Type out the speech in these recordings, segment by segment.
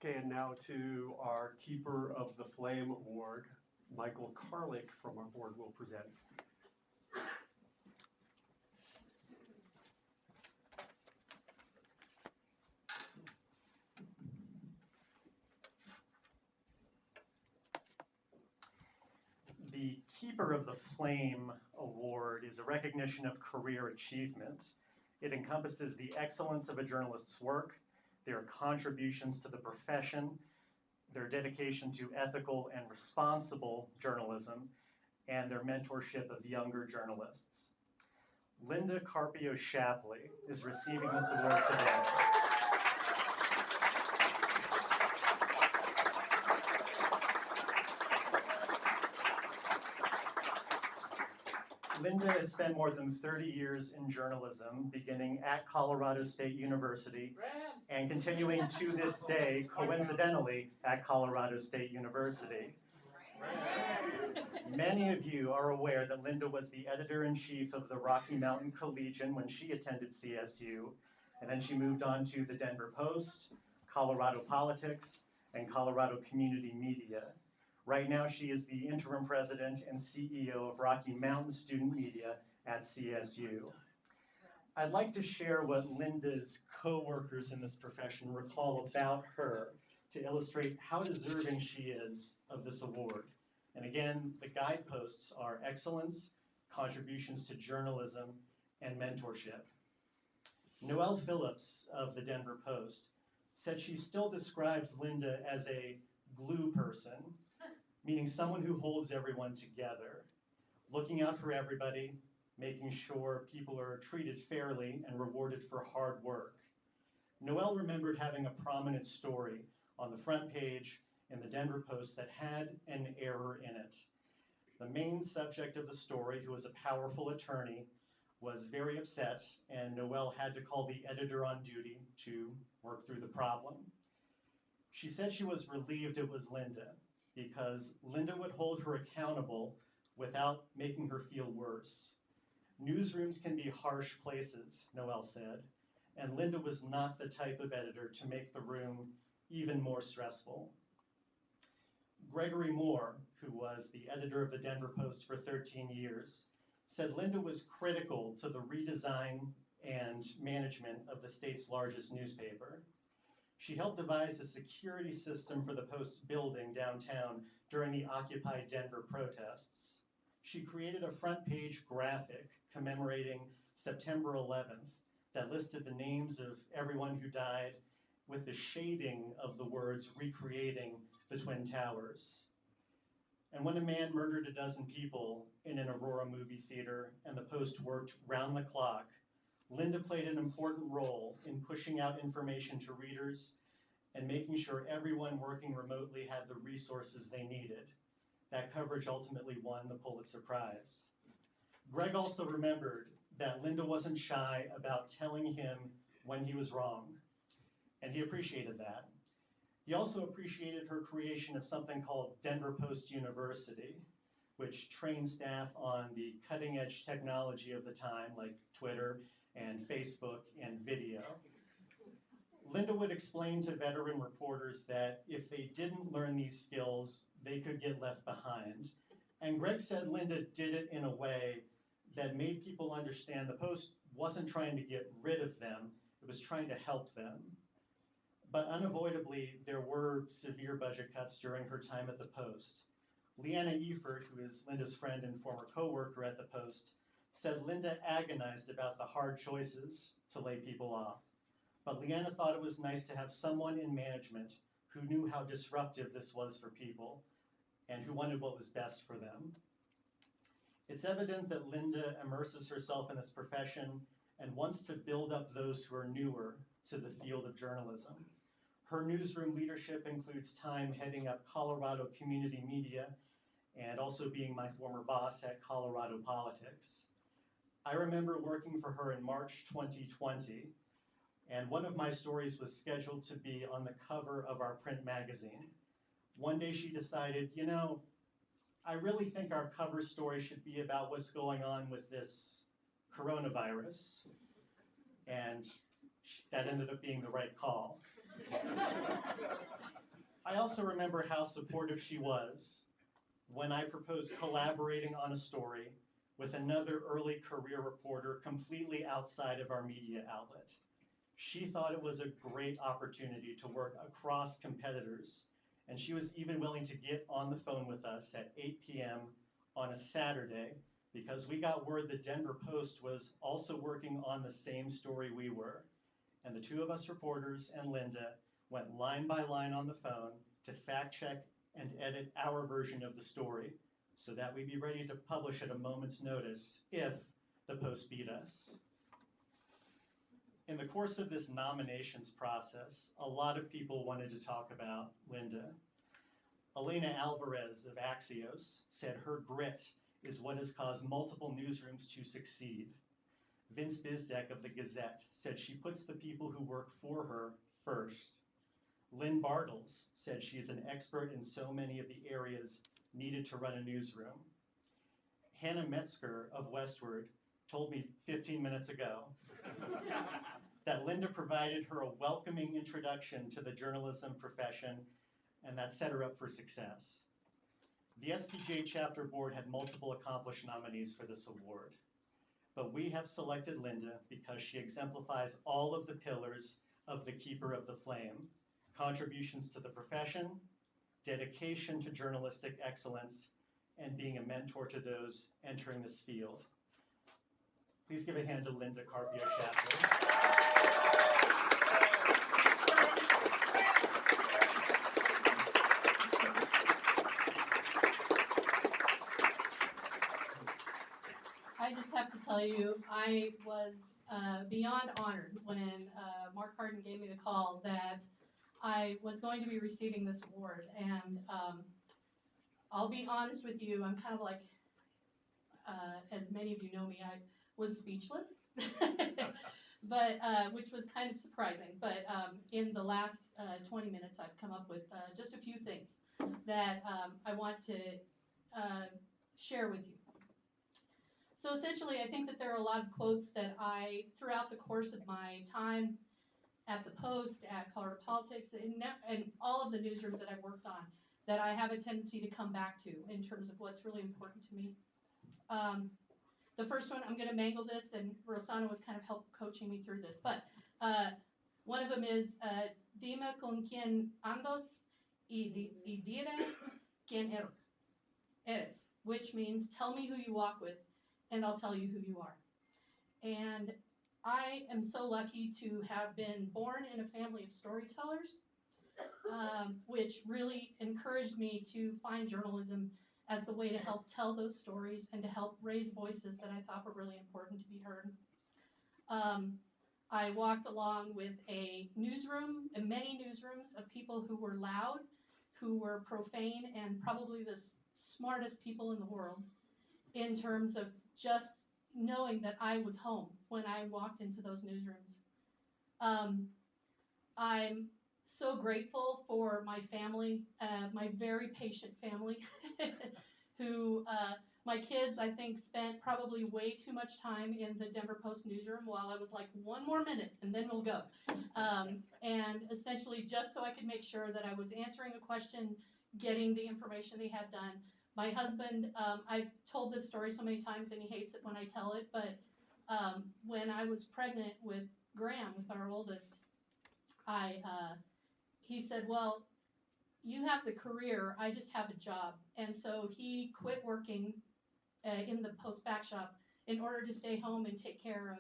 Okay, and now to our Keeper of the Flame Award, Michael Karlik from our board will present. The Keeper of the Flame Award is a recognition of career achievement. It encompasses the excellence of a journalist's work, their contributions to the profession, their dedication to ethical and responsible journalism, and their mentorship of younger journalists. Linda Carpio Shapley is receiving this award today. Linda has spent more than 30 years in journalism, beginning at Colorado State University and continuing to this day, coincidentally, at Colorado State University. Many of you are aware that Linda was the editor-in-chief of the Rocky Mountain Collegian when she attended CSU, and then she moved on to the Denver Post, Colorado Politics, and Colorado Community Media. Right now, she is the interim president and CEO of Rocky Mountain Student Media at CSU. I'd like to share what Linda's co-workers in this profession recall about her to illustrate how deserving she is of this award. And again, the guideposts are excellence, contributions to journalism, and mentorship. Noelle Phillips of the Denver Post said she still describes Linda as a glue person, meaning someone who holds everyone together, looking out for everybody, making sure people are treated fairly and rewarded for hard work. Noelle remembered having a prominent story on the front page in the Denver Post that had an error in it. The main subject of the story, who was a powerful attorney, was very upset, and Noelle had to call the editor on duty to work through the problem. She said she was relieved it was Linda, because Linda would hold her accountable without making her feel worse. Newsrooms can be harsh places, Noelle said, and Linda was not the type of editor to make the room even more stressful. Gregory Moore, who was the editor of the Denver Post for 13 years, said Linda was critical to the redesign and management of the state's largest newspaper. She helped devise a security system for the Post's building downtown during the Occupy Denver protests. She created a front-page graphic commemorating September 11th that listed the names of everyone who died with the shading of the words recreating the Twin Towers. And when a man murdered a dozen people in an Aurora movie theater and the Post worked round the clock, Linda played an important role in pushing out information to readers and making sure everyone working remotely had the resources they needed. That coverage ultimately won the Pulitzer Prize. Greg also remembered that Linda wasn't shy about telling him when he was wrong, and he appreciated that. He also appreciated her creation of something called Denver Post University, which trained staff on the cutting-edge technology of the time, like Twitter and Facebook and video. Linda would explain to veteran reporters that if they didn't learn these skills, they could get left behind. And Greg said Linda did it in a way that made people understand the Post wasn't trying to get rid of them, it was trying to help them. But unavoidably, there were severe budget cuts during her time at the Post. Leanna Efert, who is Linda's friend and former co-worker at the Post, said Linda agonized about the hard choices to lay people off. But Leanna thought it was nice to have someone in management who knew how disruptive this was for people and who wanted what was best for them. It's evident that Linda immerses herself in this profession and wants to build up those who are newer to the field of journalism. Her newsroom leadership includes time heading up Colorado Community Media and also being my former boss at Colorado Politics. I remember working for her in March 2020, and one of my stories was scheduled to be on the cover of our print magazine. One day she decided, you know, I really think our cover story should be about what's going on with this coronavirus. And that ended up being the right call. I also remember how supportive she was when I proposed collaborating on a story with another early career reporter completely outside of our media outlet. She thought it was a great opportunity to work across competitors, and she was even willing to get on the phone with us at 8 p.m. on a Saturday because we got word the Denver Post was also working on the same story we were. And the two of us reporters and Linda went line by line on the phone to fact check and edit our version of the story so that we'd be ready to publish at a moment's notice if the Post beat us. In the course of this nominations process, a lot of people wanted to talk about Linda. Elena Alvarez of Axios said her grit is what has caused multiple newsrooms to succeed. Vince Bzdek of the Gazette said she puts the people who work for her first. Lynn Bartles said she is an expert in so many of the areas needed to run a newsroom. Hannah Metzger of Westward told me 15 minutes ago that Linda provided her a welcoming introduction to the journalism profession, and that set her up for success. The SPJ chapter board had multiple accomplished nominees for this award, but we have selected Linda because she exemplifies all of the pillars of the Keeper of the Flame: contributions to the profession, dedication to journalistic excellence, and being a mentor to those entering this field. Please give a hand to Linda Carpio Shapley. I just have to tell you, I was beyond honored when Mark Harden gave me the call that I was going to be receiving this award. And I'll be honest with you, I'm kind of like, as many of you know me, I was speechless, but which was kind of surprising. But in the last 20 minutes, I've come up with just a few things that I want to share with you. So essentially, I think that there are a lot of quotes that I, throughout the course of my time at the Post, at Colorado Politics, and all of the newsrooms that I've worked on, that I have a tendency to come back to in terms of what's really important to me. The first one, I'm going to mangle this, and Rosana was kind of help coaching me through this, but one of them is, dime con quien andos y dire quien eres, which means tell me who you walk with, and I'll tell you who you are. And I am so lucky to have been born in a family of storytellers, which really encouraged me to find journalism as the way to help tell those stories and to help raise voices that I thought were really important to be heard. I walked along with a newsroom, and many newsrooms of people who were loud, who were profane, and probably the smartest people in the world in terms of just knowing that I was home when I walked into those newsrooms. I'm so grateful for my family, my very patient family, who my kids, I think, spent probably way too much time in the Denver Post newsroom while I was like, one more minute and then we'll go. And essentially just so I could make sure that I was answering a question, getting the information they had done. My husband, I've told this story so many times and he hates it when I tell it, but when I was pregnant with Graham, with our oldest, he said, well, you have the career, I just have a job. And so he quit working in the Post back shop in order to stay home and take care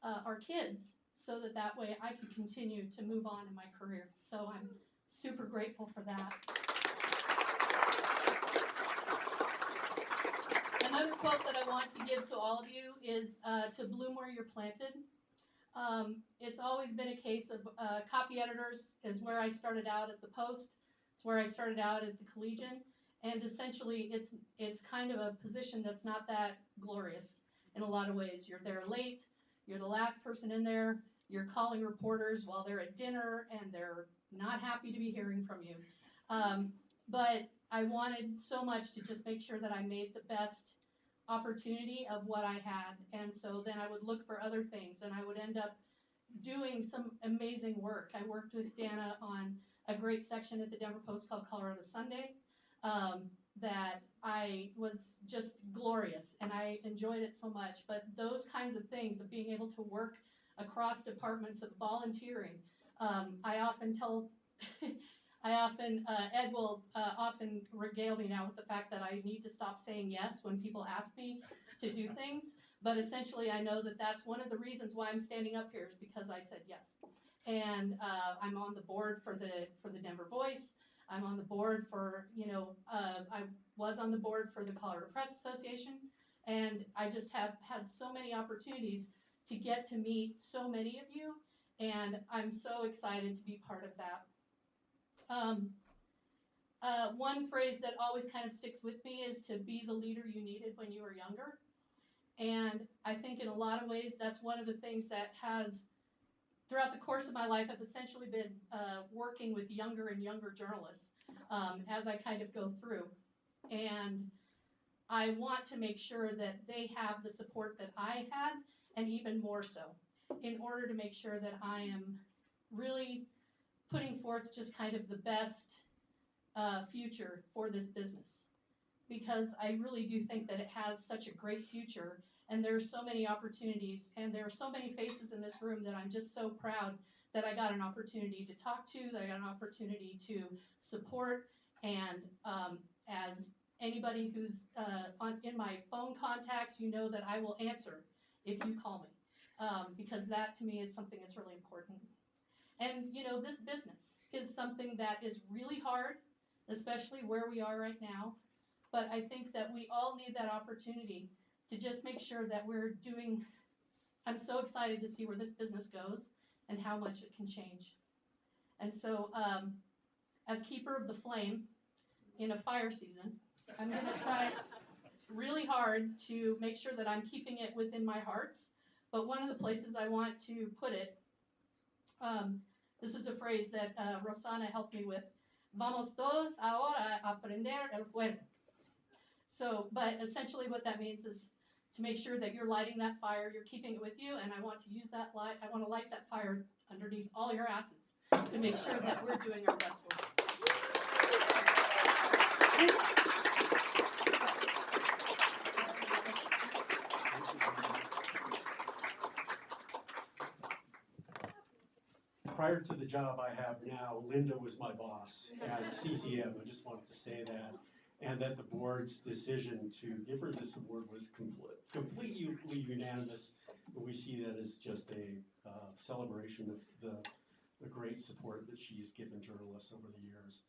of our kids so that way I could continue to move on in my career. So I'm super grateful for that. Another quote that I want to give to all of you is to bloom where you're planted. It's always been a case of copy editors is where I started out at the Post. It's where I started out at the Collegian. And essentially, it's kind of a position that's not that glorious in a lot of ways. You're there late. You're the last person in there. You're calling reporters while they're at dinner, and they're not happy to be hearing from you. But I wanted so much to just make sure that I made the best opportunity of what I had. And so then I would look for other things, and I would end up doing some amazing work. I worked with Dana on a great section at the Denver Post called Colorado Sunday that I was just glorious, and I enjoyed it so much. But those kinds of things of being able to work across departments, of volunteering, I often tell, Ed will often regale me now with the fact that I need to stop saying yes when people ask me to do things. But essentially, I know that that's one of the reasons why I'm standing up here, is because I said yes. And I'm on the board for the Denver Voice. I'm on the board for, I was on the board for the Colorado Press Association, and I just have had so many opportunities to get to meet so many of you, and I'm so excited to be part of that. One phrase that always kind of sticks with me is to be the leader you needed when you were younger. And I think in a lot of ways, that's one of the things that has, throughout the course of my life, I've essentially been working with younger and younger journalists as I kind of go through. And I want to make sure that they have the support that I had, and even more so, in order to make sure that I am really putting forth just kind of the best future for this business. Because I really do think that it has such a great future, and there are so many opportunities, and there are so many faces in this room that I'm just so proud that I got an opportunity to talk to, that I got an opportunity to support, and as anybody who's in my phone contacts, you know that I will answer if you call me, because that to me is something that's really important. And this business is something that is really hard, especially where we are right now. But I think that we all need that opportunity to just make sure that we're doing, I'm so excited to see where this business goes and how much it can change. And so, as keeper of the flame in a fire season, I'm going to try really hard to make sure that I'm keeping it within my hearts. But one of the places I want to put it, this is a phrase that Rosana helped me with. Vamos todos ahora a prender el fuego. So, but essentially what that means is to make sure that you're lighting that fire, you're keeping it with you, and I want to use that light, I want to light that fire underneath all your asses to make sure that we're doing our best work. Prior to the job I have now, Linda was my boss at CCM. I just wanted to say that. And that the board's decision to give her this award was completely unanimous. We see that as just a celebration of the great support that she's given journalists over the years.